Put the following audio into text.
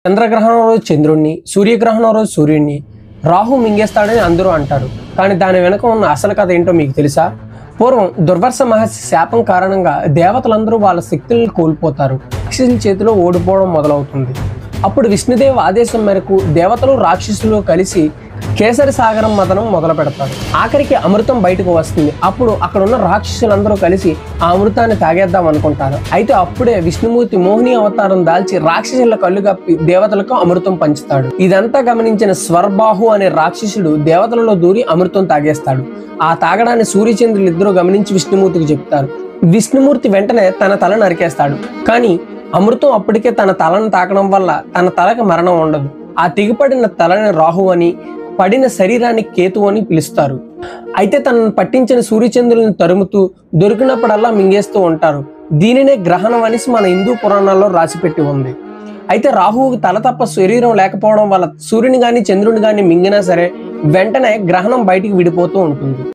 చంద్రగ్రహణం రోజు చంద్రుణ్ణి, సూర్యగ్రహణం రోజు సూర్యుడిని రాహు మింగేస్తాడని అందరూ అంటారు. కానీ దాని వెనుక ఉన్న అసలు కథ ఏంటో మీకు తెలుసా? పూర్వం దుర్వర్ష మహర్షి శాపం కారణంగా దేవతలందరూ వాళ్ళ శక్తులను కోల్పోతారు. రాక్షసుల చేతిలో ఓడిపోవడం మొదలవుతుంది. అప్పుడు విష్ణుదేవ్ ఆదేశం మేరకు దేవతలు రాక్షసులు కలిసి కేసరి సాగరం మదనం మొదలు పెడతారు. ఆఖరికి అమృతం బయటకు వస్తుంది. అప్పుడు అక్కడ ఉన్న రాక్షసులందరూ కలిసి ఆ అమృతాన్ని తాగేద్దాం అనుకుంటారు. అయితే అప్పుడే విష్ణుమూర్తి మోహిని అవతారం దాల్చి రాక్షసుల కళ్ళు కప్పి దేవతలకు అమృతం పంచుతాడు. ఇదంతా గమనించిన స్వర్బాహు అనే రాక్షసుడు దేవతలలో దూరి అమృతం తాగేస్తాడు. ఆ తాగడాన్ని సూర్యచంద్రులు ఇద్దరు గమనించి విష్ణుమూర్తికి చెప్తారు. విష్ణుమూర్తి వెంటనే తన తల నరికేస్తాడు. కానీ అమృతం అప్పటికే తన తలను తాకడం వల్ల తన తలకు మరణం ఉండదు. ఆ తెగిపడిన తలని రాహు అని, పడిన శరీరాన్ని కేతు అని పిలుస్తారు. అయితే తనను పట్టించిన సూర్యచంద్రులను తరుముతూ దొరికినప్పుడల్లా మింగేస్తూ ఉంటారు. దీనినే గ్రహణం అనేసి మన హిందూ పురాణాల్లో రాసిపెట్టి ఉంది. అయితే రాహువుకి తల తప్ప శరీరం లేకపోవడం వల్ల సూర్యుని గాని చంద్రుని గాని మింగినా సరే వెంటనే గ్రహణం బయటికి విడిపోతూ ఉంటుంది.